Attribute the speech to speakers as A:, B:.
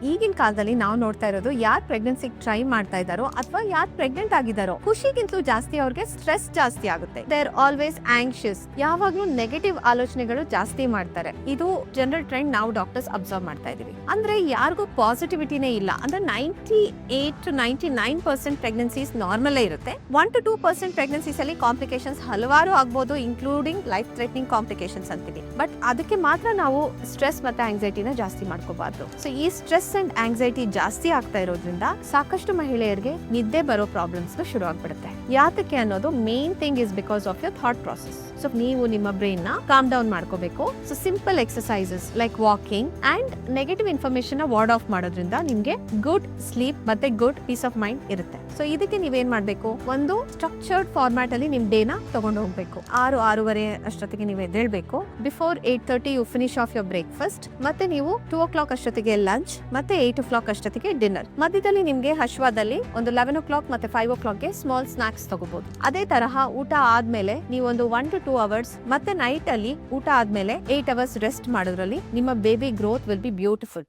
A: ಈಗಿನ ಕಾಲದಲ್ಲಿ ನಾವು ನೋಡ್ತಾ ಇರೋದು ಯಾರು ಪ್ರೆಗ್ನೆನ್ಸಿ ಟ್ರೈ ಮಾಡ್ತಾ ಇದ್ದಾರೋ ಅಥವಾ ಯಾರು ಪ್ರೆಗ್ನೆಂಟ್ ಆಗಿದ್ದಾರೋ ಖುಷಿಗಿಂತಲೂ ಜಾಸ್ತಿ ಅವ್ರಿಗೆ ಸ್ಟ್ರೆಸ್ ಜಾಸ್ತಿ ಆಗುತ್ತೆ. ದೇ ಆರ್ ಆಲ್ವೇಸ್ ಆಂಕ್ಷಿಯಸ್, ಯಾವಾಗ್ಲೂ ನೆಗೆಟಿವ್ ಆಲೋಚನೆಗಳು ಜಾಸ್ತಿ ಮಾಡ್ತಾರೆ. ಇದು ಜನರಲ್ ಟ್ರೆಂಡ್ ನಾವು ಡಾಕ್ಟರ್ಸ್ ಅಬ್ಸರ್ವ್ ಮಾಡ್ತಾ ಇದೀವಿ. ಅಂದ್ರೆ ಯಾರಿಗೂ ಪಾಸಿಟಿವಿಟಿನೇ ಇಲ್ಲ. ಅಂದ್ರೆ 98 to 99% ಪ್ರೆಗ್ನೆನ್ಸೀಸ್ ನಾರ್ಮಲ್ ಇರುತ್ತೆ. 1 to 2% ಪ್ರೆಗ್ನೆನ್ಸೀಸ್ ಅಲ್ಲಿ ಕಾಂಪ್ಲಿಕೇಶನ್ಸ್ ಹಲವಾರು ಆಗ್ಬೋದು, ಇನ್ಕ್ಲೂಡಿಂಗ್ ಲೈಫ್ ಥ್ರೆಟ್ನಿಂಗ್ ಕಾಂಪ್ಲಿಕೇಶನ್ಸ್ ಅಂತೀವಿ. ಬಟ್ ಅದಕ್ಕೆ ಮಾತ್ರ ನಾವು ಸ್ಟ್ರೆಸ್ ಮತ್ತೆ ಆಂಗ್ಸೈಟಿನ ಜಾಸ್ತಿ ಮಾಡ್ಕೋಬಾರ್ದು. ಸೊ ಈ ಸ್ಟ್ರೆಸ್ ಅಂಡ್ ಆಂಗ್ಸೈಟಿ ಜಾಸ್ತಿ ಆಗ್ತಾ ಇರೋದ್ರಿಂದ ಸಾಕಷ್ಟು ಮಹಿಳೆಯರಿಗೆ ನಿದ್ದೆ ಬರೋ ಪ್ರಾಬ್ಲಮ್ಸ್ ಶುರು ಆಗ್ಬಿಡುತ್ತೆ. ಯಾತಕ್ಕೆ ಅನ್ನೋದು main thing is because of your thought process. So ನೀವು ನಿಮ್ಮ ಬ್ರೈನ್ ನ ಕಾಮ್ ಡೌನ್ ಮಾಡ್ಕೋಬೇಕು. So simple exercises like walking and negative information ward of ಮಾಡೋದ್ರಿಂದ ನಿಮ್ಗೆ ಗುಡ್ ಸ್ಲೀಪ್ ಮತ್ತೆ ಗುಡ್ ಪೀಸ್ ಆಫ್ ಮೈಂಡ್ ಇರುತ್ತೆ. ಸೊ ಇದಕ್ಕೆ ನೀವೇನ್ ಮಾಡ್ಬೇಕು, ಒಂದು ಸ್ಟ್ರಕ್ಚರ್ಡ್ ಫಾರ್ಮ್ಯಾಟ್ ಅಲ್ಲಿ ನಿಮ್ ಡೇನ ತಗೊಂಡು ಹೋಗ್ಬೇಕು. 6-6:30 ಅಷ್ಟೊತ್ತಿಗೆ ನೀವು ಎದ್ದೇಳ್ಬೇಕು. Before 8:30 you finish off your breakfast. ಮತ್ತೆ ನೀವು 2 o'clock ಅಷ್ಟೊತ್ತಿಗೆ ಲಂಚ್, ಮತ್ತೆ 8 o'clock ಅಷ್ಟೊತ್ತಿಗೆ ಡಿನ್ನರ್. ಮಧ್ಯದಲ್ಲಿ ನಿಮ್ಗೆ ಹಶ್ವಾದಲ್ಲಿ ಒಂದು 11 o'clock ಮತ್ತೆ 5 o'clock ಗೆ ಸ್ಮಾಲ್ ಸ್ನಾಕ್ಸ್ ತಗೋಬಹುದು. ಅದೇ ತರಹ ಊಟ ಆದ್ಮೇಲೆ ನೀವು ಒಂದು 1 to 2 hours ಮತ್ತೆ ನೈಟ್ ಅಲ್ಲಿ ಊಟ ಆದ್ಮೇಲೆ 8 hours ರೆಸ್ಟ್ ಮಾಡೋದ್ರಲ್ಲಿ ನಿಮ್ಮ baby growth will be beautiful.